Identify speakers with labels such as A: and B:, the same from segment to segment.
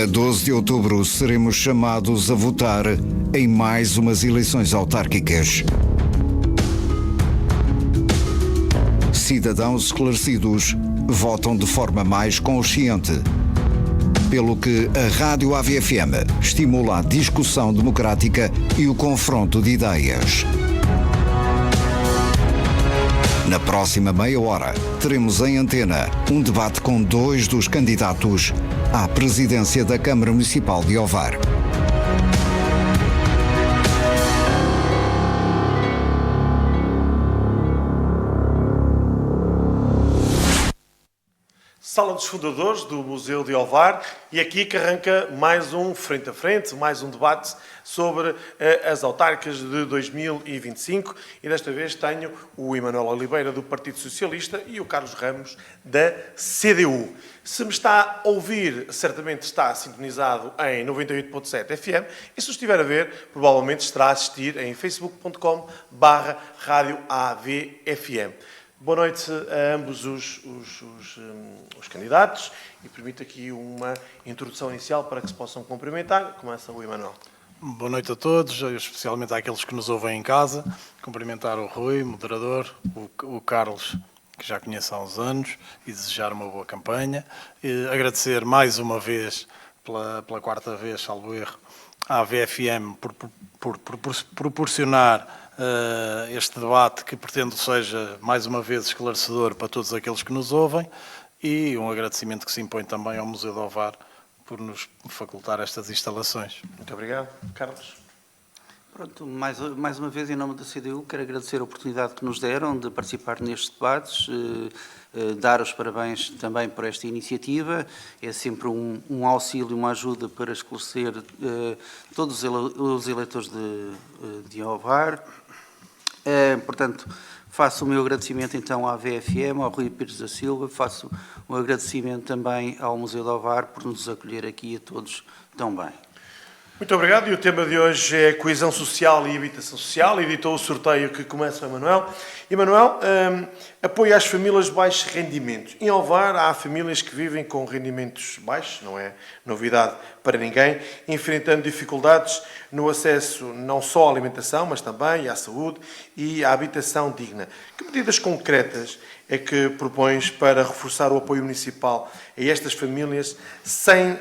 A: A 12 de outubro seremos chamados a votar em mais umas eleições autárquicas. Cidadãos esclarecidos votam de forma mais consciente. Pelo que a Rádio AVFM estimula a discussão democrática e o confronto de ideias. Na próxima meia hora, teremos em antena um debate com dois dos candidatos à presidência da Câmara Municipal de Ovar.
B: Sala dos Fundadores do Museu de Ovar, e aqui que arranca mais um frente a frente, mais um debate sobre as autárquicas de 2025, e desta vez tenho o Emanuel Oliveira do Partido Socialista e o Carlos Ramos da CDU. Se me está a ouvir, certamente está sintonizado em 98.7 FM, e se o estiver a ver, provavelmente estará a assistir em facebook.com/radioavfm. Boa noite a ambos os candidatos, e permito aqui uma introdução inicial para que se possam cumprimentar. Começa o Emanuel.
C: Boa noite a todos, especialmente àqueles que nos ouvem em casa. Cumprimentar o Rui, moderador, o Carlos, que já conheço há uns anos, e desejar uma boa campanha. E agradecer mais uma vez, pela quarta vez, salvo erro, à VFM por proporcionar este debate, que pretendo seja mais uma vez esclarecedor para todos aqueles que nos ouvem, e um agradecimento que se impõe também ao Museu de Ovar por nos facultar estas instalações.
B: Muito obrigado. Carlos.
D: Pronto, mais uma vez, em nome da CDU, quero agradecer a oportunidade que nos deram de participar nestes debates, dar os parabéns também por esta iniciativa. É sempre um auxílio, uma ajuda para esclarecer todos os eleitores de Ovar. Portanto, faço o meu agradecimento então à VFM, ao Rui Pires da Silva, faço um agradecimento também ao Museu de Ovar por nos acolher aqui a todos tão bem.
B: Muito obrigado, e o tema de hoje é coesão social e habitação social. Editou o sorteio que começa o Emanuel. Emanuel, apoio às famílias de baixos rendimentos. Em Ovar há famílias que vivem com rendimentos baixos, não é novidade para ninguém, enfrentando dificuldades no acesso não só à alimentação, mas também à saúde e à habitação digna. Que medidas concretas é que propões para reforçar o apoio municipal a estas famílias sem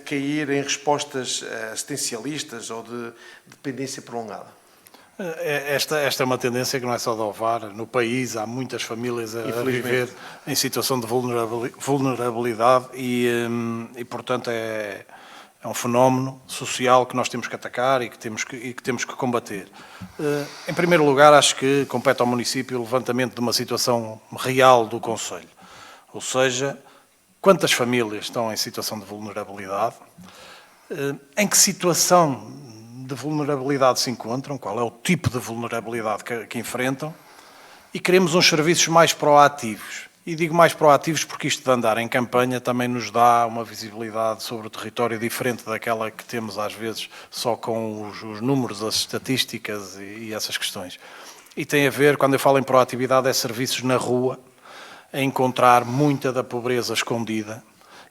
B: cair em respostas assistencialistas ou de dependência prolongada?
C: Esta é uma tendência que não é só de Ovar. No país há muitas famílias a viver em situação de vulnerabilidade e portanto, é um fenómeno social que nós temos que atacar e que temos que combater. Em primeiro lugar, acho que compete ao município o levantamento de uma situação real do concelho. Ou seja, quantas famílias estão em situação de vulnerabilidade, em que situação de vulnerabilidade se encontram, qual é o tipo de vulnerabilidade que enfrentam, e queremos uns serviços mais proativos. E digo mais proativos porque isto de andar em campanha também nos dá uma visibilidade sobre o território diferente daquela que temos às vezes só com os números, as estatísticas e essas questões. E tem a ver, quando eu falo em proatividade, é serviços na rua, a encontrar muita da pobreza escondida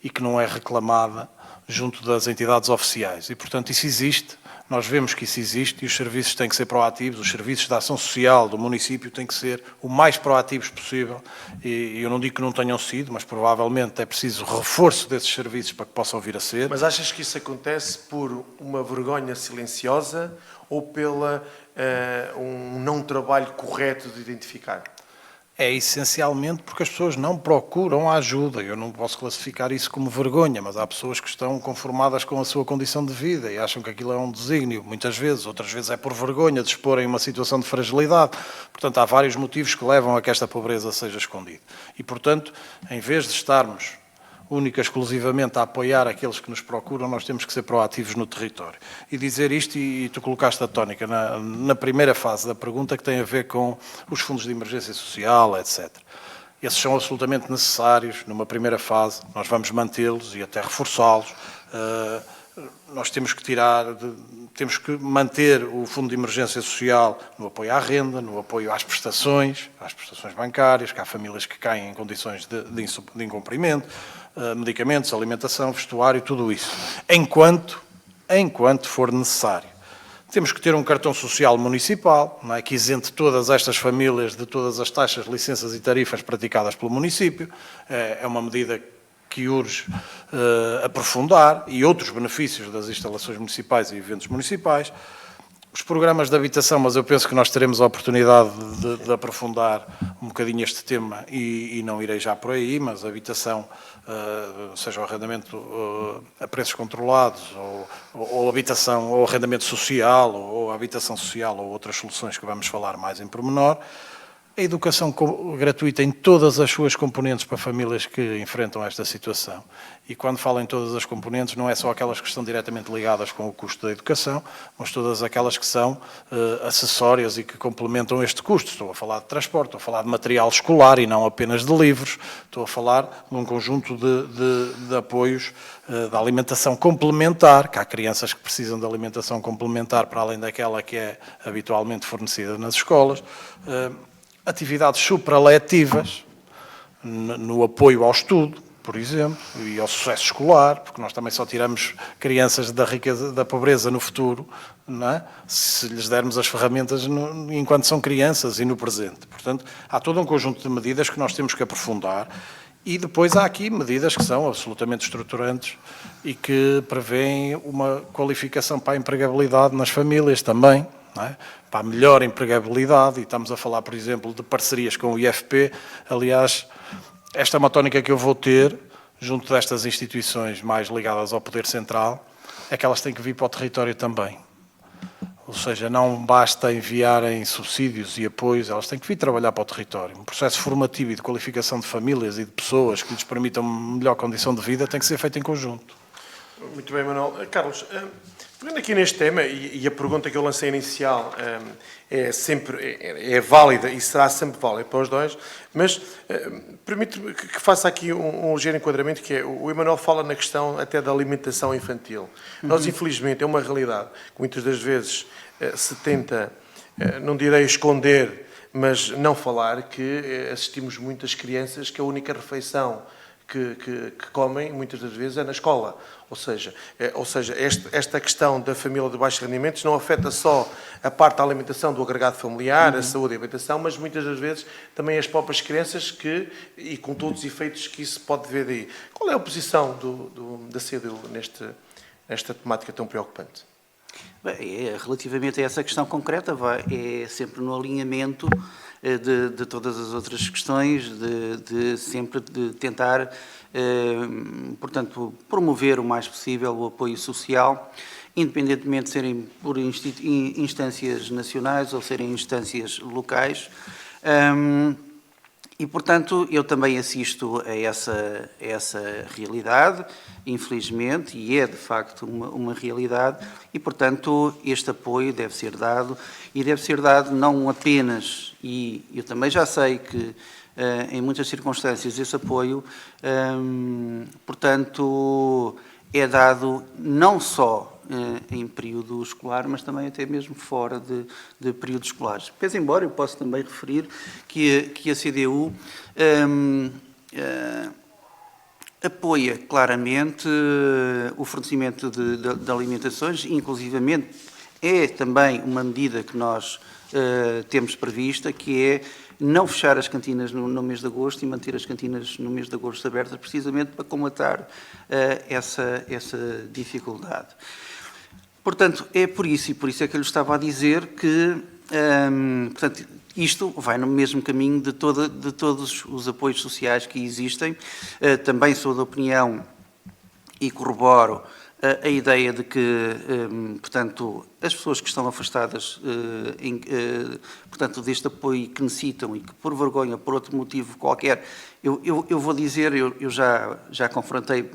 C: e que não é reclamada junto das entidades oficiais. E, portanto, isso existe. Nós vemos que isso existe e os serviços têm que ser proativos, os serviços da ação social do município têm que ser o mais proativos possível, e eu não digo que não tenham sido, mas provavelmente é preciso reforço desses serviços para que possam vir a ser.
B: Mas achas que isso acontece por uma vergonha silenciosa ou pela um não trabalho correto de identificar?
C: É essencialmente porque as pessoas não procuram a ajuda. Eu não posso classificar isso como vergonha, mas há pessoas que estão conformadas com a sua condição de vida e acham que aquilo é um desígnio, muitas vezes. Outras vezes é por vergonha de exporem uma situação de fragilidade. Portanto, há vários motivos que levam a que esta pobreza seja escondida. E, portanto, em vez de estarmos única e exclusivamente a apoiar aqueles que nos procuram, nós temos que ser proativos no território. E dizer isto, e tu colocaste a tónica na primeira fase da pergunta, que tem a ver com os fundos de emergência social, etc. Esses são absolutamente necessários numa primeira fase, nós vamos mantê-los e até reforçá-los. nós temos que manter o Fundo de Emergência Social no apoio à renda, no apoio às prestações bancárias, que há famílias que caem em condições de incumprimento, medicamentos, alimentação, vestuário, tudo isso, enquanto for necessário. Temos que ter um cartão social municipal, não é, que isente todas estas famílias de todas as taxas, licenças e tarifas praticadas pelo município. É uma medida que urge aprofundar, e outros benefícios das instalações municipais e eventos municipais. Os programas de habitação, mas eu penso que nós teremos a oportunidade de aprofundar um bocadinho este tema e não irei já por aí, mas a habitação, seja o arrendamento a preços controlados, ou habitação, ou arrendamento social, ou habitação social, ou outras soluções que vamos falar mais em pormenor. A educação gratuita em todas as suas componentes para famílias que enfrentam esta situação. E quando falo em todas as componentes, não é só aquelas que estão diretamente ligadas com o custo da educação, mas todas aquelas que são acessórias e que complementam este custo. Estou a falar de transporte, estou a falar de material escolar e não apenas de livros, estou a falar de um conjunto de apoios da alimentação complementar, que há crianças que precisam de alimentação complementar para além daquela que é habitualmente fornecida nas escolas, atividades supraletivas no apoio ao estudo, por exemplo, e ao sucesso escolar, porque nós também só tiramos crianças da riqueza, da pobreza no futuro, não é? Se lhes dermos as ferramentas enquanto são crianças e no presente. Portanto, há todo um conjunto de medidas que nós temos que aprofundar, e depois há aqui medidas que são absolutamente estruturantes e que prevêem uma qualificação para a empregabilidade nas famílias também, não é? Para a melhor empregabilidade, e estamos a falar, por exemplo, de parcerias com o IFP. Aliás, esta é uma tónica que eu vou ter junto destas instituições mais ligadas ao poder central, é que elas têm que vir para o território também. Ou seja, não basta enviarem subsídios e apoios, elas têm que vir trabalhar para o território. Um processo formativo e de qualificação de famílias e de pessoas que lhes permitam melhor condição de vida tem que ser feito em conjunto.
B: Muito bem, Manuel. Carlos, pegando aqui neste tema, e a pergunta que eu lancei inicial é válida e será sempre válida para os dois, mas permite-me que faça aqui um ligeiro enquadramento, que é, o Emanuel fala na questão até da alimentação infantil. Nós, infelizmente, é uma realidade que muitas das vezes se tenta, não direi esconder, mas não falar, que assistimos muitas crianças que a única refeição que comem, muitas das vezes, é na escola. Ou seja, esta questão da família de baixos rendimentos não afeta só a parte da alimentação do agregado familiar, a saúde e a alimentação, mas muitas das vezes também as próprias crianças e com todos os efeitos que isso pode ver daí. Qual é a posição da CDU nesta temática tão preocupante?
D: Bem, relativamente a essa questão concreta, é sempre no alinhamento de todas as outras questões, de sempre de tentar, portanto, promover o mais possível o apoio social, independentemente de serem por instâncias nacionais ou serem instâncias locais. E, portanto, eu também assisto a essa realidade, infelizmente, e é, de facto, uma realidade, e, portanto, este apoio deve ser dado, e deve ser dado não apenas, e eu também já sei que, em muitas circunstâncias, esse apoio, portanto, é dado não só em período escolar, mas também até mesmo fora de períodos escolares. Pese embora eu possa também referir que a CDU apoia claramente o fornecimento de alimentações, inclusivamente é também uma medida que nós temos prevista, que é não fechar as cantinas no mês de agosto e manter as cantinas no mês de agosto abertas, precisamente para combatar essa dificuldade. Portanto, é por isso, e por isso é que eu lhe estava a dizer que, portanto, isto vai no mesmo caminho de todos os apoios sociais que existem. Também sou da opinião e corroboro a ideia de que, portanto, as pessoas que estão afastadas, portanto, deste apoio que necessitam e que por vergonha, por outro motivo qualquer, eu vou dizer, eu já confrontei,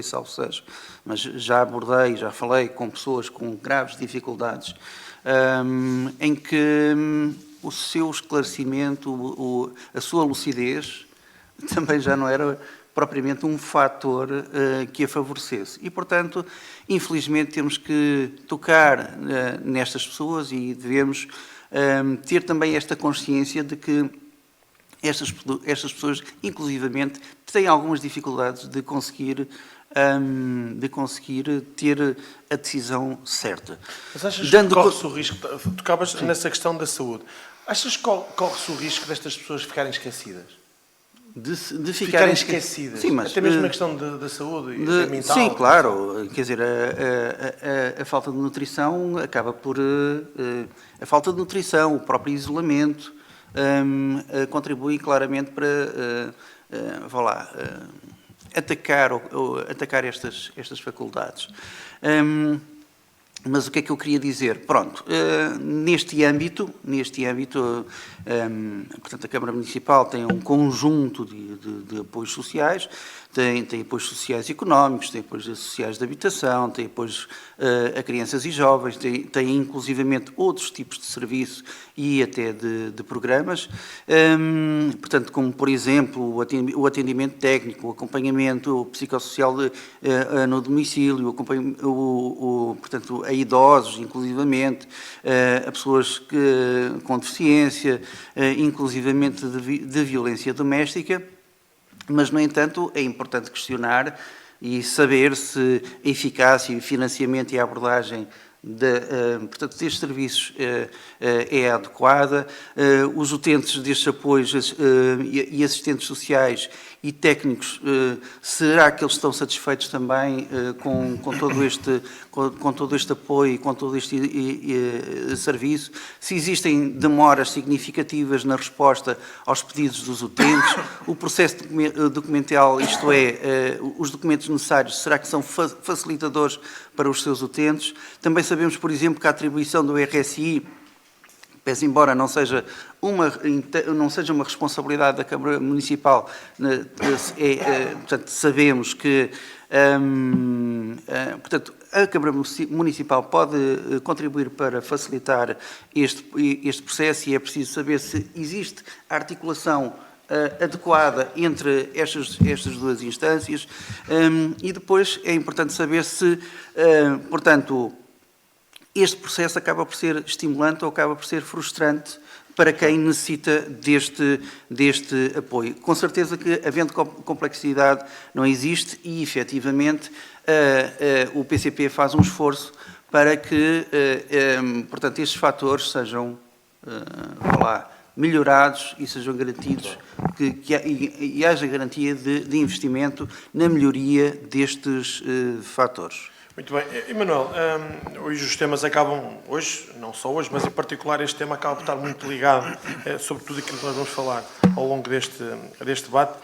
D: salvo seja, mas já abordei, já falei com pessoas com graves dificuldades, em que o seu esclarecimento, a sua lucidez, também já não era propriamente um fator que a favorecesse. E, portanto, infelizmente temos que tocar nestas pessoas e devemos ter também esta consciência de que estas pessoas, inclusivamente, têm algumas dificuldades de conseguir ter a decisão certa.
B: Mas achas que corre-se o risco, tocavas nessa questão da saúde, achas que corre-se o risco destas pessoas ficarem esquecidas?
D: De ficarem
B: esquecidas?
D: Sim, mas,
B: até mesmo na questão da saúde e mental?
D: Sim, claro. Quer dizer, a falta de nutrição acaba por... a falta de nutrição, o próprio isolamento, contribui claramente para, atacar estas faculdades. Mas o que é que eu queria dizer? Pronto, neste âmbito, portanto, a Câmara Municipal tem um conjunto de apoios sociais, tem apoios sociais económicos, tem apoios sociais de habitação, tem apoios a crianças e jovens, tem inclusivamente outros tipos de serviço e até de programas, portanto, como por exemplo o atendimento técnico, o acompanhamento psicossocial no domicílio, portanto, a idosos, inclusivamente, a pessoas com deficiência, inclusivamente de violência doméstica. Mas, no entanto, é importante questionar e saber se a eficácia, o financiamento e a abordagem portanto, destes serviços é adequada, os utentes destes apoios e assistentes sociais e técnicos, será que eles estão satisfeitos também com todo este apoio e com todo este serviço? Se existem demoras significativas na resposta aos pedidos dos utentes, o processo documental, isto é, os documentos necessários, será que são facilitadores para os seus utentes? Também sabemos, por exemplo, que a atribuição do RSI, pese embora não seja uma responsabilidade da Câmara Municipal, portanto, sabemos que portanto, a Câmara Municipal pode contribuir para facilitar este processo e é preciso saber se existe articulação adequada entre estas duas instâncias e depois é importante saber se, portanto, este processo acaba por ser estimulante ou acaba por ser frustrante para quem necessita deste apoio. Com certeza que, havendo complexidade, não existe e, efetivamente, o PCP faz um esforço para que, portanto, estes fatores sejam, melhorados e sejam garantidos, e haja garantia de investimento na melhoria destes fatores.
B: Muito bem. Emanuel, hoje os temas acabam, não só hoje, mas em particular este tema acaba por estar muito ligado sobre tudo aquilo que nós vamos falar ao longo deste debate.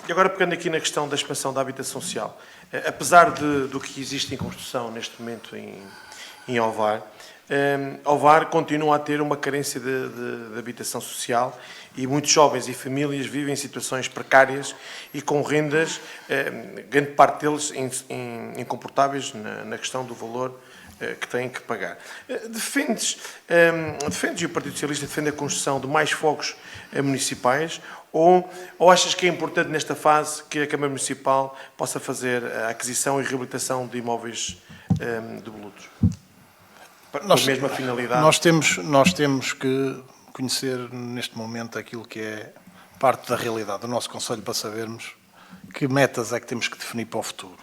B: E agora pegando aqui na questão da expansão da habitação social, apesar do que existe em construção neste momento em Ovar, Ovar continua a ter uma carência de habitação social e muitos jovens e famílias vivem em situações precárias e com rendas, grande parte deles incomportáveis na questão do valor que têm que pagar. Defendes e o Partido Socialista defende a construção de mais fogos municipais ou achas que é importante nesta fase que a Câmara Municipal possa fazer a aquisição e reabilitação de imóveis devolutos? Com a mesma finalidade?
C: Nós temos que conhecer neste momento aquilo que é parte da realidade do nosso Conselho para sabermos que metas é que temos que definir para o futuro.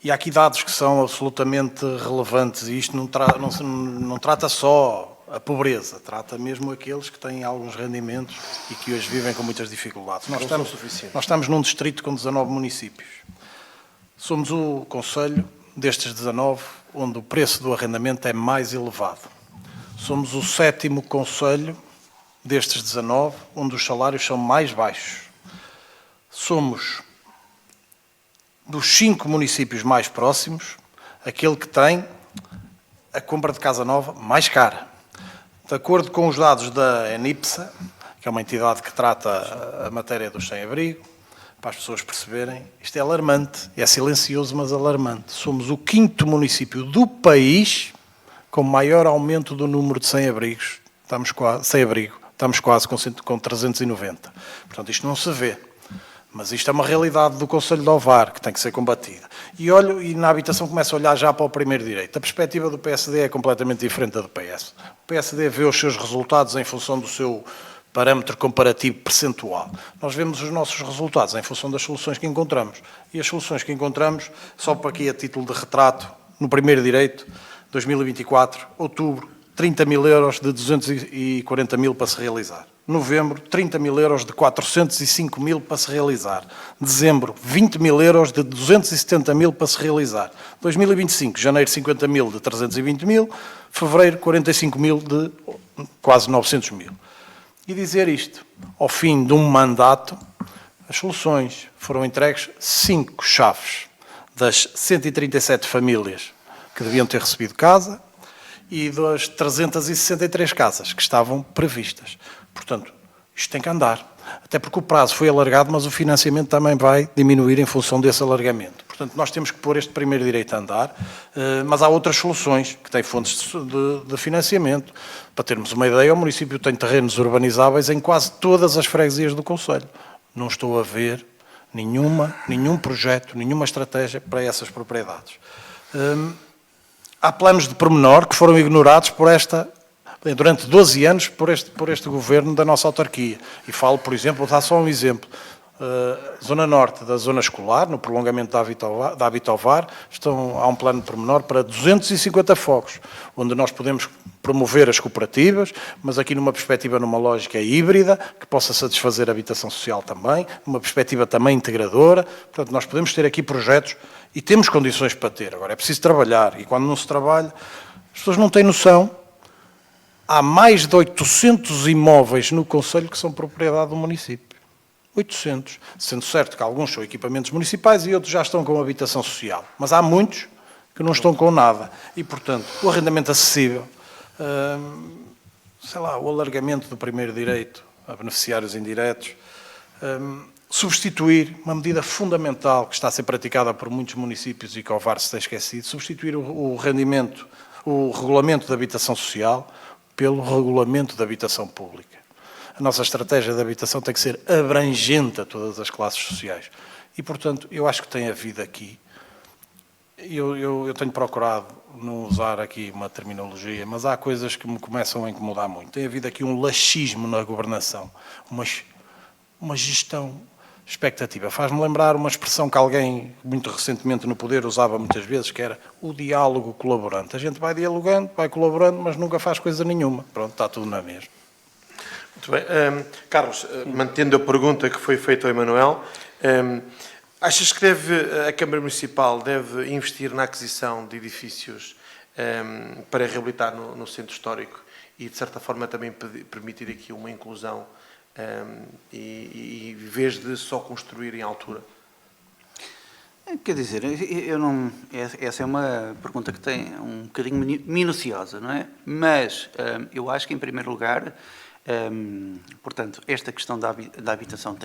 C: E há aqui dados que são absolutamente relevantes e isto não trata só a pobreza, trata mesmo aqueles que têm alguns rendimentos e que hoje vivem com muitas dificuldades. Nós estamos num distrito com 19 municípios. Somos o Conselho destes 19 onde o preço do arrendamento é mais elevado. Somos o 7º Conselho destes 19 onde os salários são mais baixos. Somos, dos 5 municípios mais próximos, aquele que tem a compra de casa nova mais cara. De acordo com os dados da ENIPSA, que é uma entidade que trata a matéria dos sem-abrigo, para as pessoas perceberem, isto é alarmante, é silencioso, mas alarmante. Somos o 5º município do país com maior aumento do número de sem-abrigos. Estamos quase com 390. Portanto, isto não se vê. Mas isto é uma realidade do Concelho de Ovar, que tem que ser combatida. E na habitação começo a olhar já para o primeiro direito. A perspectiva do PSD é completamente diferente da do PS. O PSD vê os seus resultados em função do seu parâmetro comparativo percentual. Nós vemos os nossos resultados em função das soluções que encontramos. E as soluções que encontramos, só para aqui a título de retrato, no primeiro direito, 2024, outubro, 30 mil euros de 240 mil para se realizar. Novembro, 30 mil euros de 405 mil para se realizar. Dezembro, 20 mil euros de 270 mil para se realizar. 2025, janeiro, 50 mil de 320 mil. Fevereiro, 45 mil de quase 900 mil. E dizer isto, ao fim de um mandato, as soluções foram entregues 5 chaves das 137 famílias que deviam ter recebido casa e das 363 casas que estavam previstas. Portanto, isto tem que andar. Até porque o prazo foi alargado, mas o financiamento também vai diminuir em função desse alargamento. Portanto, nós temos que pôr este primeiro direito a andar, mas há outras soluções que têm fontes de financiamento. Para termos uma ideia, o município tem terrenos urbanizáveis em quase todas as freguesias do concelho. Não estou a ver nenhum projeto, nenhuma estratégia para essas propriedades. Há planos de pormenor que foram ignorados durante 12 anos por este governo da nossa autarquia. E falo, por exemplo, vou dar só um exemplo. Zona Norte da Zona Escolar, no prolongamento da Habitovar, há um plano de pormenor para 250 fogos, onde nós podemos promover as cooperativas, mas aqui numa perspectiva, numa lógica híbrida, que possa satisfazer a habitação social também, numa perspectiva também integradora. Portanto, nós podemos ter aqui projetos e temos condições para ter. Agora, é preciso trabalhar, e quando não se trabalha, as pessoas não têm noção. Há mais de 800 imóveis no concelho que são propriedade do município. 800. Sendo certo que alguns são equipamentos municipais e outros já estão com habitação social. Mas há muitos que não estão com nada. E, portanto, o arrendamento acessível, o alargamento do primeiro direito a beneficiários indiretos, substituir uma medida fundamental que está a ser praticada por muitos municípios e que Ovar se tem esquecido, substituir o regulamento de habitação social pelo regulamento de habitação pública. A nossa estratégia de habitação tem que ser abrangente a todas as classes sociais. E, portanto, eu acho que tem havido aqui, eu tenho procurado não usar aqui uma terminologia, mas há coisas que me começam a incomodar muito. Tem havido aqui um laxismo na governação, uma gestão expectativa. Faz-me lembrar uma expressão que alguém, muito recentemente no poder, usava muitas vezes, que era o diálogo colaborante. A gente vai dialogando, vai colaborando, mas nunca faz coisa nenhuma. Pronto, está tudo na mesma.
B: Muito bem. Carlos, mantendo a pergunta que foi feita ao Emanuel, achas que a Câmara Municipal deve investir na aquisição de edifícios para reabilitar no centro histórico e, de certa forma, também permitir aqui uma inclusão em vez de só construir em altura?
D: Quer dizer, essa é uma pergunta que tem um bocadinho minuciosa, não é? Mas eu acho que, em primeiro lugar, portanto, esta questão da habitação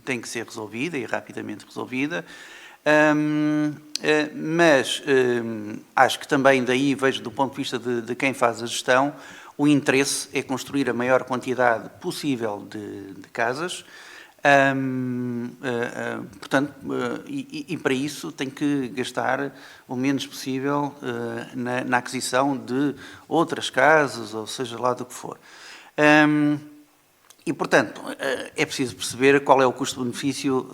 D: tem que ser resolvida e rapidamente resolvida, mas acho que também daí vejo, do ponto de vista de quem faz a gestão, o interesse é construir a maior quantidade possível de casas, portanto, e para isso tem que gastar o menos possível na aquisição de outras casas, ou seja lá do que for. E, portanto, é preciso perceber qual é o custo-benefício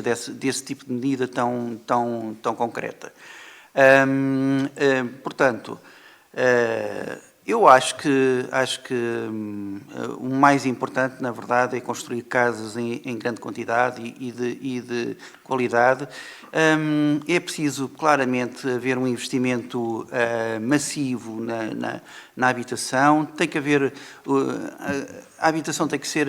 D: desse tipo de medida tão concreta. Portanto, eu acho que o mais importante, na verdade, é construir casas em grande quantidade e de qualidade. É preciso, claramente, haver um investimento massivo na habitação. Tem que haver... A habitação tem que ser...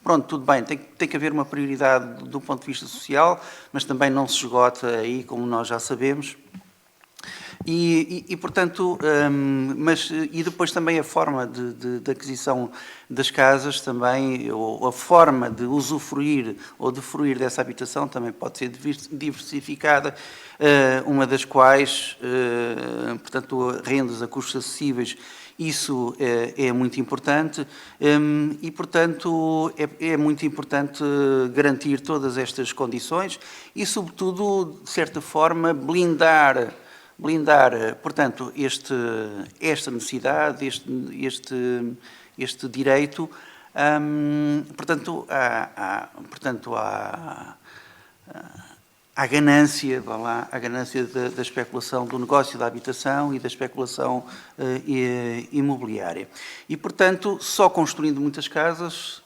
D: Pronto, tudo bem, tem que haver uma prioridade do ponto de vista social, mas também não se esgota aí, como nós já sabemos. Portanto, e depois também a forma de aquisição das casas também, ou a forma de usufruir ou de fruir dessa habitação também pode ser diversificada, uma das quais, portanto, rendas a custos acessíveis Isso é muito importante e, portanto, é muito importante garantir todas estas condições e, sobretudo, de certa forma, blindar, portanto, esta necessidade, este direito, portanto, à ganância, vá lá, à ganância da especulação do negócio da habitação e da especulação imobiliária. E, portanto, só construindo muitas casas,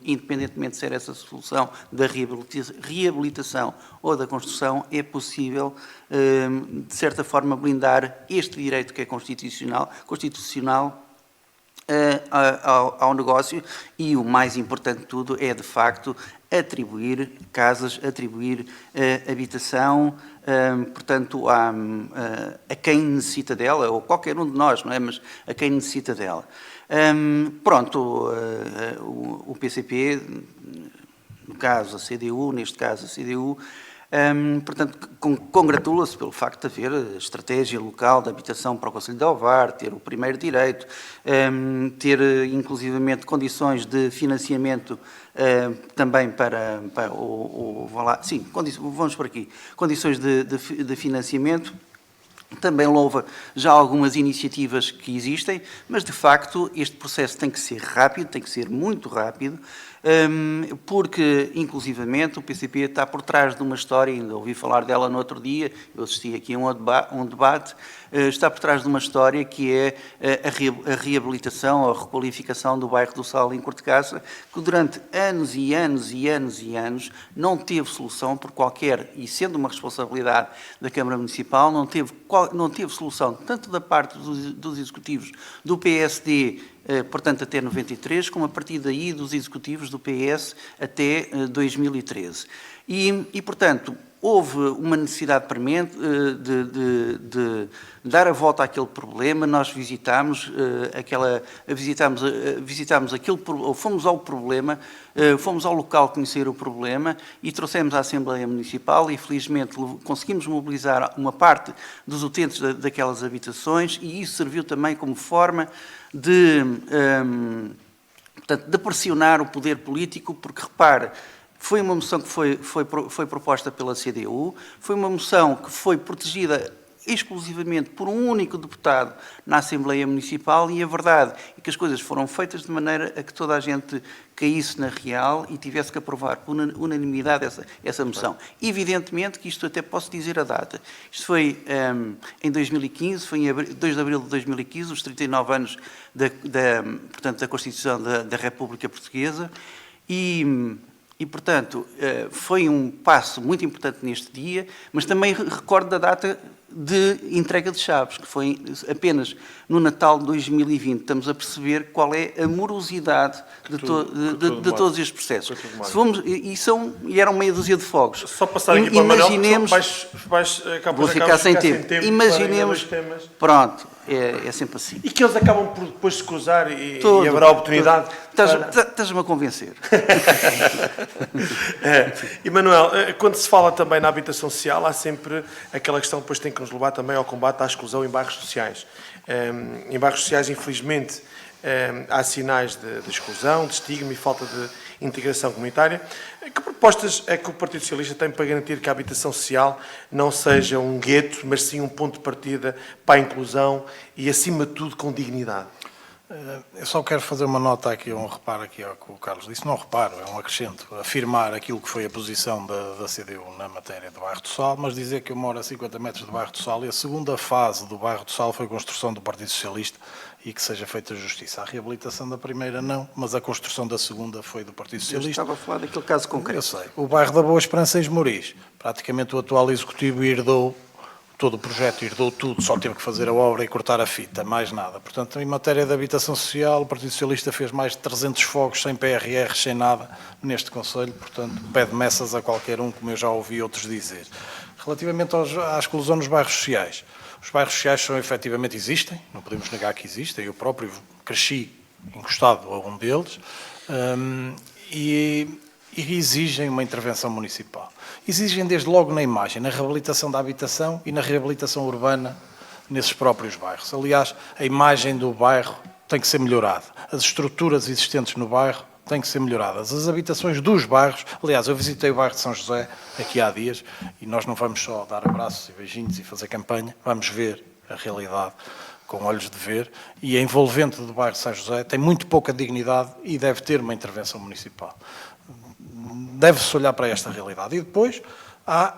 D: independentemente de ser essa solução da reabilitação ou da construção, é possível, de certa forma, blindar este direito que é constitucional ao negócio e o mais importante de tudo é, de facto, atribuir casas, atribuir habitação, portanto, a quem necessita dela, ou qualquer um de nós, não é? Mas a quem necessita dela. O PCP, no caso a CDU, neste caso a CDU, portanto, congratula-se pelo facto de haver estratégia local de habitação para o Concelho de Ovar, ter o primeiro direito, ter inclusivamente condições de financiamento também para vamos por aqui, condições de financiamento. Também louva já algumas iniciativas que existem, mas de facto este processo tem que ser rápido, tem que ser muito rápido, porque inclusivamente o PCP está por trás de uma história, ainda ouvi falar dela no outro dia, eu assisti aqui a um debate, está por trás de uma história que é a reabilitação, a requalificação do bairro do Sal em Cortecaça, que durante anos e anos e anos e anos não teve solução por qualquer, e sendo uma responsabilidade da Câmara Municipal, não teve solução tanto da parte dos executivos do PSD, portanto até 93, como a partir daí dos executivos do PS até 2013. E portanto, houve uma necessidade premente de dar a volta àquele problema. Nós visitámos fomos ao problema, fomos ao local conhecer o problema e trouxemos à Assembleia Municipal e felizmente conseguimos mobilizar uma parte dos utentes daquelas habitações e isso serviu também como forma de pressionar o poder político, porque repare, foi uma moção que foi proposta pela CDU, foi uma moção que foi protegida exclusivamente por um único deputado na Assembleia Municipal e a verdade é que as coisas foram feitas de maneira a que toda a gente caísse na real e tivesse que aprovar por unanimidade essa moção. Evidentemente que isto até posso dizer a data. Isto foi em 2015, foi em 2 de abril de 2015, os 39 anos portanto, da Constituição da República Portuguesa e, portanto, foi um passo muito importante neste dia, mas também recordo da data de entrega de chaves, que foi apenas no Natal de 2020. Estamos a perceber qual é a morosidade de todos estes processos. E eram meia dúzia de fogos.
B: Só passar aqui para o Manuel,
D: vou ficar sem tempo. Imaginemos, pronto, é sempre assim.
B: E que eles acabam por depois se cruzar e haverá oportunidade.
D: Estás-me a convencer.
B: E Manuel, quando se fala também na habitação social, há sempre aquela questão que depois tem que nos levar também ao combate à exclusão em bairros sociais. Em bairros sociais, infelizmente, há sinais de exclusão, de estigma e falta de integração comunitária. Que propostas é que o Partido Socialista tem para garantir que a habitação social não seja um gueto, mas sim um ponto de partida para a inclusão e, acima de tudo, com dignidade?
C: Eu só quero fazer uma nota aqui, um reparo aqui ao que o Carlos disse. Não reparo, é um acrescento. Afirmar aquilo que foi a posição da CDU na matéria do Bairro do Sal, mas dizer que eu moro a 50 metros do Bairro do Sal e a segunda fase do Bairro do Sal foi a construção do Partido Socialista e que seja feita justiça. A reabilitação da primeira não, mas a construção da segunda foi do Partido Socialista.
D: Eu estava a falar daquele caso concreto.
C: Eu sei. O bairro da Boa Esperança em Esmoriz, praticamente o atual executivo herdou todo o projeto, herdou tudo, só teve que fazer a obra e cortar a fita, mais nada. Portanto, em matéria de habitação social, o Partido Socialista fez mais de 300 fogos sem PRR, sem nada, neste Conselho, portanto, pede messas a qualquer um, como eu já ouvi outros dizer. Relativamente à exclusão nos bairros sociais, os bairros sociais são efetivamente existem, não podemos negar que existem, eu próprio cresci encostado a um deles, e exigem uma intervenção municipal. Exigem desde logo na imagem, na reabilitação da habitação e na reabilitação urbana nesses próprios bairros. Aliás, a imagem do bairro tem que ser melhorada. As estruturas existentes no bairro têm que ser melhoradas. As habitações dos bairros, aliás, eu visitei o bairro de São José aqui há dias e nós não vamos só dar abraços e beijinhos e fazer campanha, vamos ver a realidade com olhos de ver, e a envolvente do bairro de São José tem muito pouca dignidade e deve ter uma intervenção municipal. Deve-se olhar para esta realidade. E depois há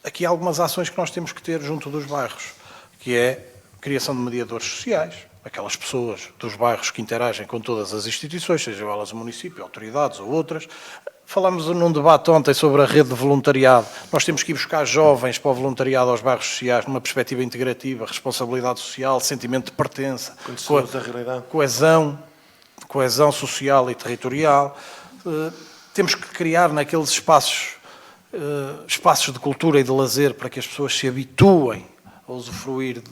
C: aqui algumas ações que nós temos que ter junto dos bairros, que é a criação de mediadores sociais, aquelas pessoas dos bairros que interagem com todas as instituições, sejam elas o município, autoridades ou outras. Falámos num debate ontem sobre a rede de voluntariado. Nós temos que ir buscar jovens para o voluntariado aos bairros sociais, numa perspectiva integrativa, responsabilidade social, sentimento de pertença, coesão social e territorial. Temos que criar naqueles espaços de cultura e de lazer para que as pessoas se habituem a usufruir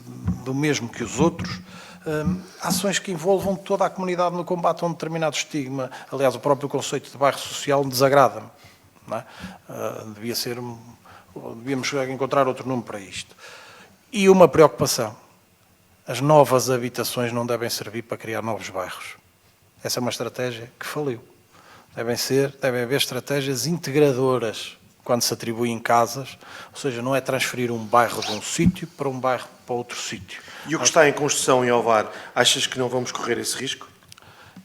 C: do mesmo que os outros. Ações que envolvam toda a comunidade no combate a um determinado estigma. Aliás, o próprio conceito de bairro social desagrada-me. Não é? Devíamos encontrar outro nome para isto. E uma preocupação. As novas habitações não devem servir para criar novos bairros. Essa é uma estratégia que faliu. Devem haver estratégias integradoras quando se atribuem casas, ou seja, não é transferir um bairro de um sítio para um bairro para outro sítio.
B: E o que está em construção em Ovar, achas que não vamos correr esse risco?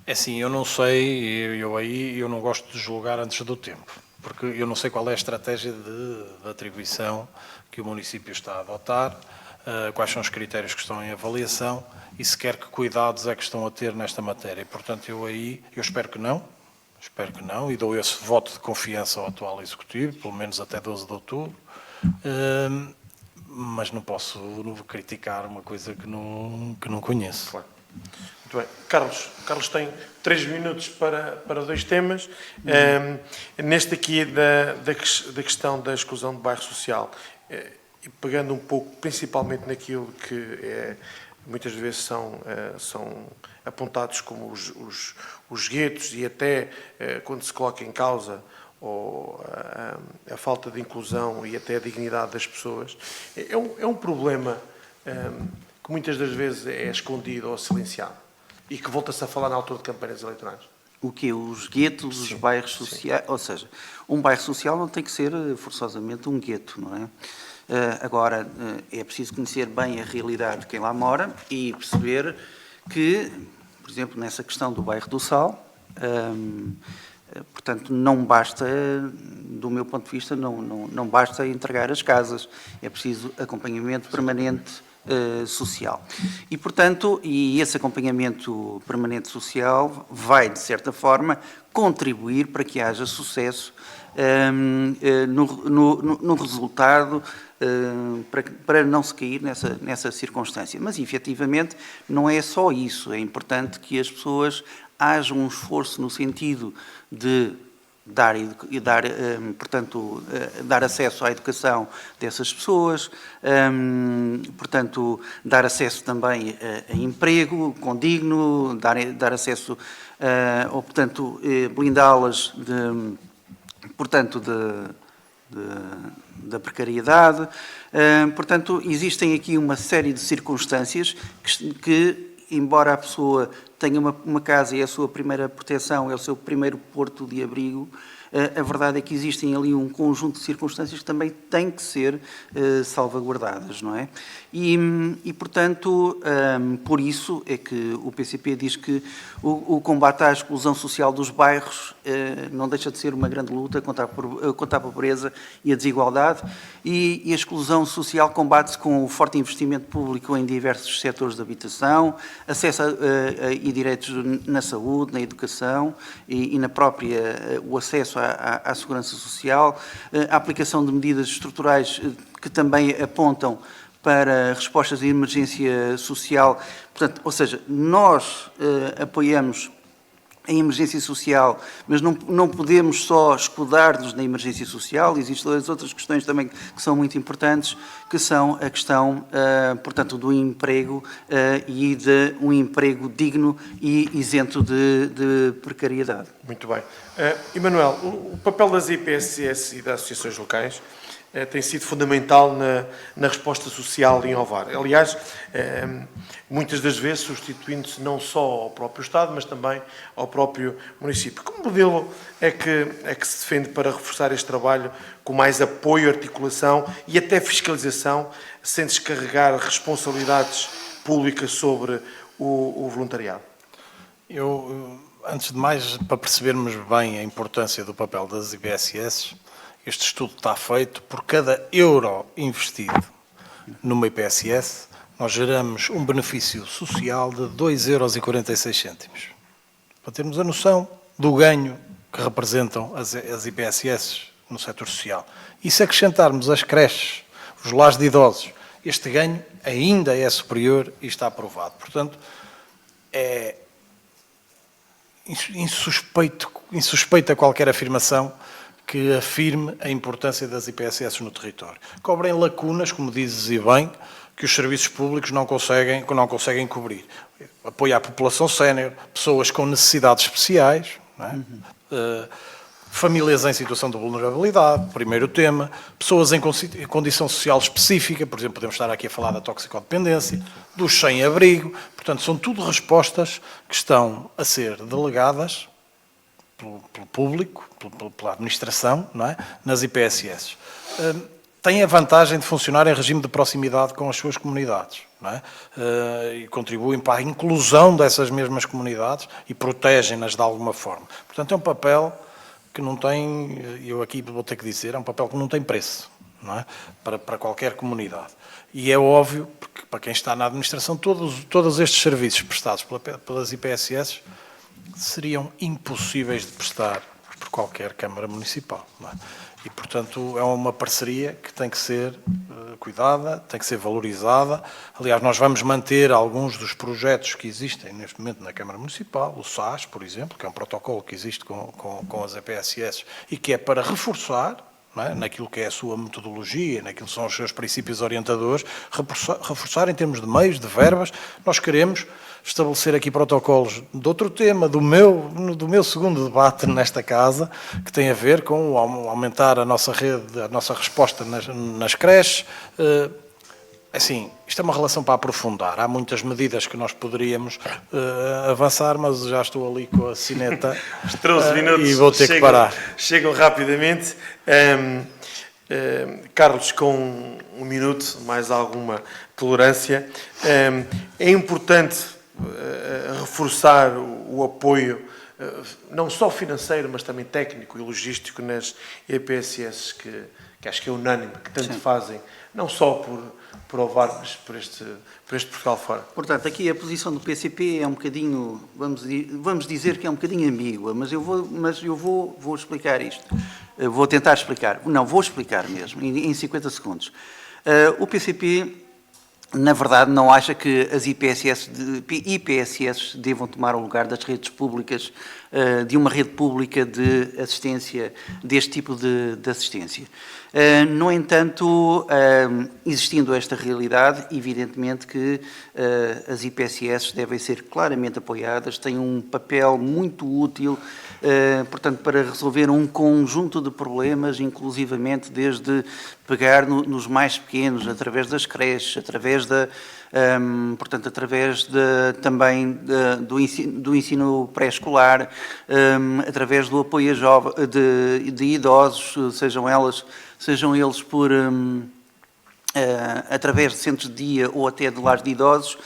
C: É assim, eu não sei, eu não gosto de julgar antes do tempo, porque eu não sei qual é a estratégia de atribuição que o município está a adotar, quais são os critérios que estão em avaliação e sequer que cuidados é que estão a ter nesta matéria. E, portanto, eu espero que não, e dou esse voto de confiança ao atual Executivo, pelo menos até 12 de outubro, mas não posso criticar uma coisa que não conheço.
B: Claro. Muito bem. Carlos tem 3 minutos para 2 temas. Neste aqui da questão da exclusão do bairro social, e pegando um pouco principalmente naquilo que muitas vezes são apontados como os guetos e até quando se coloca em causa a falta de inclusão e até a dignidade das pessoas, é um problema que muitas das vezes é escondido ou silenciado e que volta-se a falar na altura de campanhas eleitorais.
D: O quê? Os guetos, os bairros sociais? Ou seja, um bairro social não tem que ser forçosamente um gueto, não é? Agora, é preciso conhecer bem a realidade de quem lá mora e perceber que, por exemplo, nessa questão do bairro do Sal, portanto, não basta, do meu ponto de vista, não basta entregar as casas, é preciso acompanhamento permanente social. E, portanto, esse acompanhamento permanente social vai, de certa forma, contribuir para que haja sucesso no resultado, para não se cair nessa circunstância. Mas, efetivamente, não é só isso. É importante que as pessoas haja um esforço no sentido de dar acesso à educação dessas pessoas, portanto, dar acesso também a emprego condigno, dar acesso, ou, portanto, blindá-las da precariedade. Portanto, existem aqui uma série de circunstâncias que embora a pessoa tenha uma casa e é a sua primeira proteção, é o seu primeiro porto de abrigo, a verdade é que existem ali um conjunto de circunstâncias que também têm que ser salvaguardadas, não é? E portanto, por isso é que o PCP diz que o combate à exclusão social dos bairros não deixa de ser uma grande luta contra a pobreza e a desigualdade, e a exclusão social combate-se com o forte investimento público em diversos setores de habitação, acesso e direitos na saúde, na educação e na própria, o acesso à segurança social, a aplicação de medidas estruturais que também apontam para respostas de emergência social. Portanto, ou seja, nós apoiamos a emergência social, mas não podemos só escudar-nos na emergência social, existem as outras questões também que são muito importantes, que são a questão, portanto, do emprego e de um emprego digno e isento de precariedade.
B: Muito bem. Emanuel, o papel das IPSS e das associações locais tem sido fundamental na resposta social em Ovar. Aliás, muitas das vezes substituindo-se não só ao próprio Estado, mas também ao próprio município. Que modelo é que se defende para reforçar este trabalho com mais apoio, articulação e até fiscalização, sem descarregar responsabilidades públicas sobre o voluntariado?
C: Antes de mais, para percebermos bem a importância do papel das IPSS, este estudo está feito por cada euro investido numa IPSS, nós geramos um benefício social de 2,46 €. Para termos a noção do ganho que representam as IPSS no setor social. E se acrescentarmos as creches, os lares de idosos, este ganho ainda é superior e está aprovado. Portanto, é insuspeita qualquer afirmação que afirme a importância das IPSS no território. Cobrem lacunas, como dizes e bem, que os serviços públicos não conseguem cobrir. Apoio à população sénior, pessoas com necessidades especiais, não é? Famílias em situação de vulnerabilidade, primeiro tema, pessoas em condição social específica, por exemplo, podemos estar aqui a falar da toxicodependência, dos sem-abrigo, portanto, são tudo respostas que estão a ser delegadas pelo público, pela administração, não é? Nas IPSS. Têm a vantagem de funcionar em regime de proximidade com as suas comunidades, não é? E contribuem para a inclusão dessas mesmas comunidades e protegem-nas de alguma forma. Portanto, é um papel que não tem, eu aqui vou ter que dizer, é um papel que não tem preço, não é? Para qualquer comunidade. E é óbvio, porque para quem está na administração, todos estes serviços prestados pelas IPSS seriam impossíveis de prestar por qualquer Câmara Municipal, não é? E, portanto, é uma parceria que tem que ser cuidada, tem que ser valorizada. Aliás, nós vamos manter alguns dos projetos que existem neste momento na Câmara Municipal, o SAS, por exemplo, que é um protocolo que existe com as EPSS e que é para reforçar, não é, naquilo que é a sua metodologia, naquilo que são os seus princípios orientadores, reforçar em termos de meios, de verbas. Nós queremos estabelecer aqui protocolos de outro tema, do meu segundo debate nesta casa, que tem a ver com aumentar a nossa rede, a nossa resposta nas creches. Assim, isto é uma relação para aprofundar. Há muitas medidas que nós poderíamos avançar, mas já estou ali com a sineta
B: os 13 minutos
C: e vou ter que parar.
B: Chegam rapidamente. Carlos, com um minuto, mais alguma tolerância. É importante reforçar o apoio, não só financeiro, mas também técnico e logístico nas EPSS, que acho que é unânime, que tanto Sim. fazem, não só por Ovar, mas por este Portugal fora.
D: Portanto, aqui a posição do PCP é um bocadinho, vamos dizer que é um bocadinho ambígua, mas eu vou explicar isto. Vou tentar explicar. Não, vou explicar mesmo, em 50 segundos. O PCP, na verdade, não acha que as IPSS devam tomar o lugar das redes públicas, de uma rede pública de assistência, deste tipo de assistência. No entanto, existindo esta realidade, evidentemente que as IPSS devem ser claramente apoiadas, têm um papel muito útil, portanto, para resolver um conjunto de problemas, inclusivamente desde pegar nos mais pequenos, através das creches, através também do ensino pré-escolar, através do apoio de idosos, sejam eles através de centros de dia ou até de lares de idosos.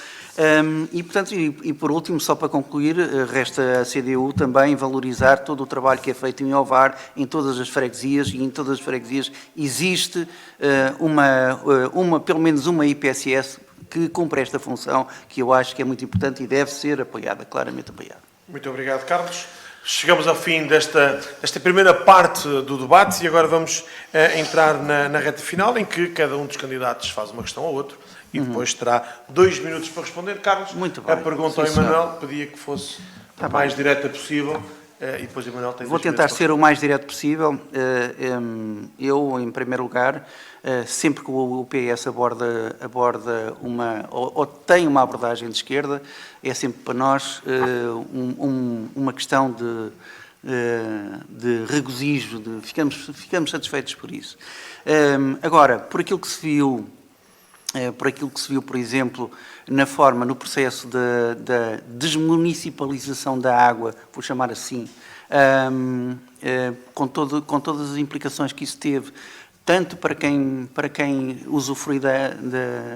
D: E por último, só para concluir, resta a CDU também valorizar todo o trabalho que é feito em Ovar, em todas as freguesias, e em todas as freguesias existe pelo menos uma IPSS que cumpre esta função, que eu acho que é muito importante e deve ser apoiada, claramente apoiada.
B: Muito obrigado, Carlos. Chegamos ao fim desta primeira parte do debate e agora vamos entrar na reta final, em que cada um dos candidatos faz uma questão ao outro e depois terá 2 minutos para responder. Carlos,
D: muito bem.
B: A pergunta ao Emanuel pedia que fosse a mais direta possível e depois o Emanuel tem 2 minutos.
D: Vou tentar ser o mais direto possível. Eu, em primeiro lugar, sempre que o PS aborda ou tem uma abordagem de esquerda, é sempre para nós uma questão de regozijo, ficamos satisfeitos por isso. Agora, por aquilo que se viu, por exemplo, no processo da desmunicipalização da água, vou chamar assim, com todas as implicações que isso teve, tanto para quem usufrui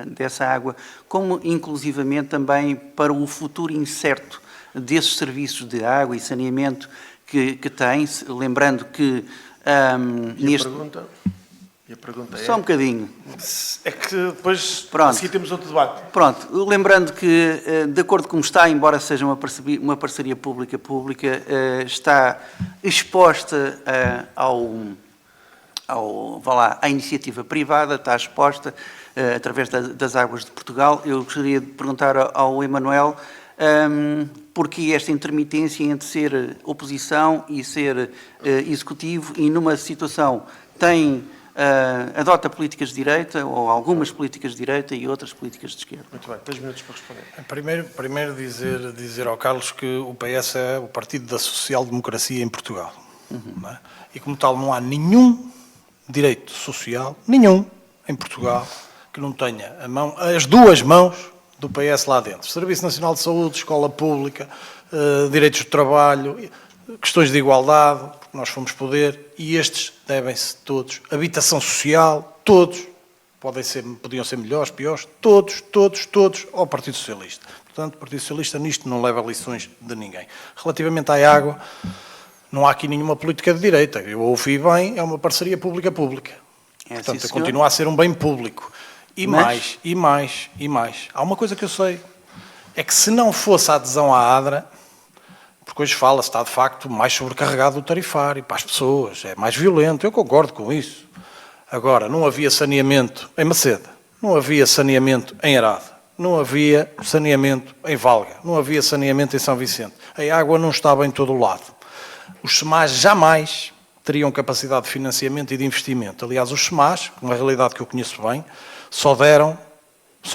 D: dessa água, como inclusivamente também para o futuro incerto desses serviços de água e saneamento que tem, lembrando que...
B: E a pergunta é...
D: Só um bocadinho.
B: É que depois
D: Pronto.
B: aqui temos outro debate.
D: Pronto, lembrando que, de acordo com como está, embora seja uma parceria pública-pública, está exposta à iniciativa privada, está exposta através das Águas de Portugal. Eu gostaria de perguntar ao Emanuel porque esta intermitência entre ser oposição e ser executivo, e numa situação adota políticas de direita, ou algumas políticas de direita e outras políticas de esquerda.
B: Muito bem, 2 minutos para responder.
C: Primeiro dizer ao Carlos que o PS é o partido da social-democracia em Portugal. Não é? E como tal não há nenhum direito social, nenhum, em Portugal, que não tenha as duas mãos do PS lá dentro. Serviço Nacional de Saúde, escola pública, direitos de trabalho, questões de igualdade, porque nós fomos poder, e estes devem-se todos, habitação social, todos, podiam ser melhores, piores, todos ao Partido Socialista. Portanto, o Partido Socialista nisto não leva lições de ninguém. Relativamente à água, não há aqui nenhuma política de direita. Eu ouvi bem, é uma parceria pública-pública. Portanto, continua a ser um bem público. E mais. Há uma coisa que eu sei, é que se não fosse a adesão à ADRA, porque hoje fala-se, está de facto mais sobrecarregado o tarifário para as pessoas, é mais violento, eu concordo com isso. Agora, não havia saneamento em Maceda, não havia saneamento em Arada, não havia saneamento em Valga, não havia saneamento em São Vicente. A água não estava em todo o lado. Os SEMAS jamais teriam capacidade de financiamento e de investimento. Aliás, os SEMAS, uma realidade que eu conheço bem, só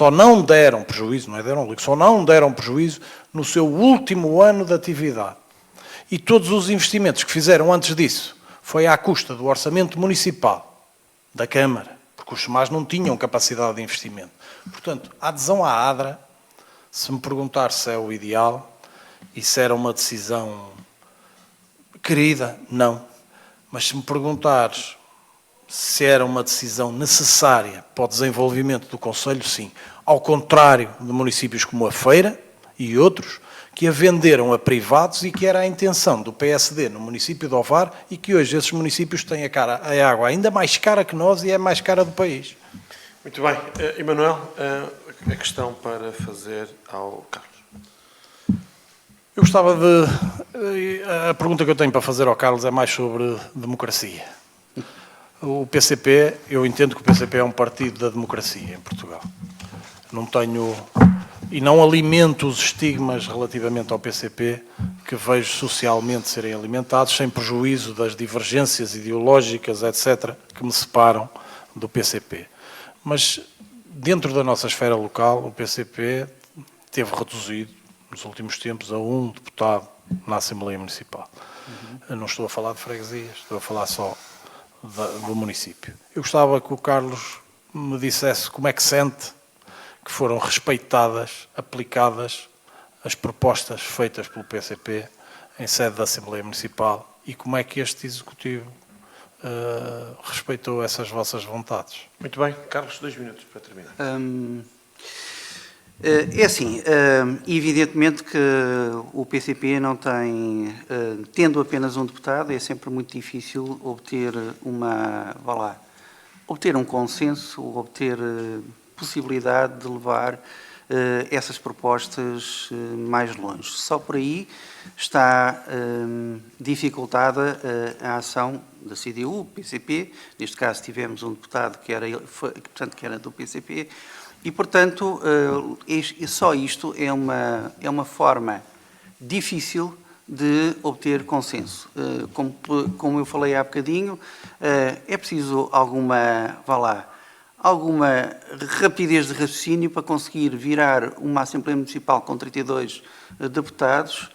C: não deram prejuízo no seu último ano de atividade. E todos os investimentos que fizeram antes disso foi à custa do orçamento municipal, da Câmara, porque os SEMAS não tinham capacidade de investimento. Portanto, a adesão à ADRA, se me perguntar se é o ideal e se era uma decisão querida, não. Mas se me perguntares se era uma decisão necessária para o desenvolvimento do Conselho, sim. Ao contrário de municípios como a Feira e outros, que a venderam a privados e que era a intenção do PSD no município de Ovar, e que hoje esses municípios têm a água ainda mais cara que nós e é mais cara do país.
B: Muito bem. Emanuel, a questão para fazer ao Carlos.
C: Eu gostava a pergunta que eu tenho para fazer ao Carlos é mais sobre democracia. O PCP, eu entendo que o PCP é um partido da democracia em Portugal. Não alimento os estigmas relativamente ao PCP que vejo socialmente serem alimentados, sem prejuízo das divergências ideológicas, etc., que me separam do PCP. Mas, dentro da nossa esfera local, o PCP teve reduzido, nos últimos tempos, a um deputado na Assembleia Municipal. Eu não estou a falar de freguesias, estou a falar só do município. Eu gostava que o Carlos me dissesse como é que sente que foram respeitadas, aplicadas as propostas feitas pelo PCP em sede da Assembleia Municipal e como é que este Executivo respeitou essas vossas vontades.
B: Muito bem. Carlos, 2 minutos para terminar.
D: É assim, evidentemente que o PCP não tem, tendo apenas um deputado, é sempre muito difícil obter um consenso, obter possibilidade de levar essas propostas mais longe. Só por aí está dificultada a ação da CDU, PCP, neste caso tivemos um deputado que era do PCP, e, portanto, só isto é uma forma difícil de obter consenso. Como eu falei há bocadinho, é preciso alguma rapidez de raciocínio para conseguir virar uma Assembleia Municipal com 32 deputados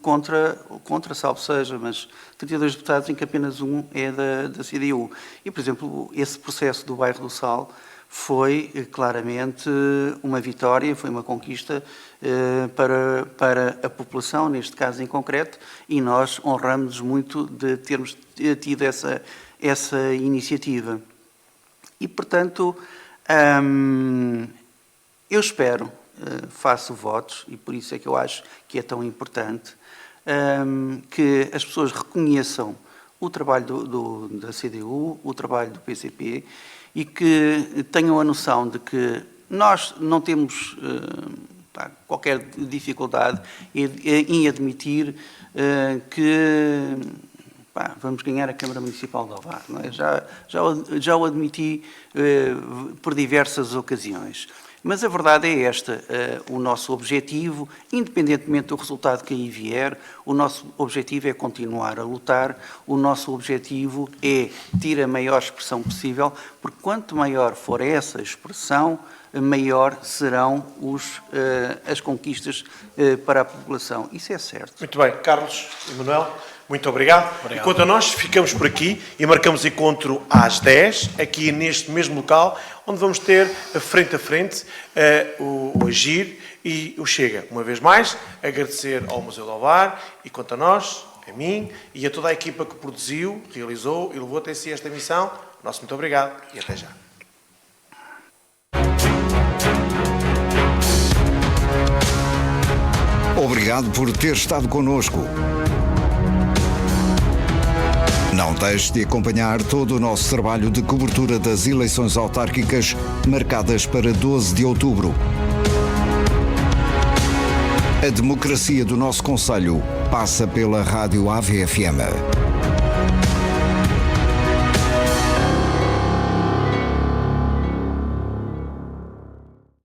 D: contra, salvo seja, mas 32 deputados em que apenas um é da CDU. E, por exemplo, esse processo do Bairro do Sal foi claramente uma vitória, foi uma conquista para a população, neste caso em concreto, e nós honramos-nos muito de termos tido essa iniciativa. E, portanto, eu espero, faço votos, e por isso é que eu acho que é tão importante, que as pessoas reconheçam o trabalho da CDU, o trabalho do PCP, e que tenham a noção de que nós não temos qualquer dificuldade em admitir que vamos ganhar a Câmara Municipal de Ovar. Não é? Já o admiti por diversas ocasiões. Mas a verdade é esta, o nosso objetivo, independentemente do resultado que aí vier, o nosso objetivo é continuar a lutar, o nosso objetivo é ter a maior expressão possível, porque quanto maior for essa expressão, maior serão as conquistas para a população. Isso é certo.
B: Muito bem, Carlos e Manuel, muito obrigado. Enquanto a nós ficamos por aqui e marcamos encontro às 10, aqui neste mesmo local, onde vamos ter frente a frente o Agir e o Chega. Uma vez mais, agradecer ao Museu do Ovar e quanto a nós, a mim e a toda a equipa que produziu, realizou e levou até si esta missão. Nosso muito obrigado e até já.
A: Obrigado por ter estado connosco. Não deixe de acompanhar todo o nosso trabalho de cobertura das eleições autárquicas marcadas para 12 de outubro. A democracia do nosso concelho passa pela Rádio AVFM.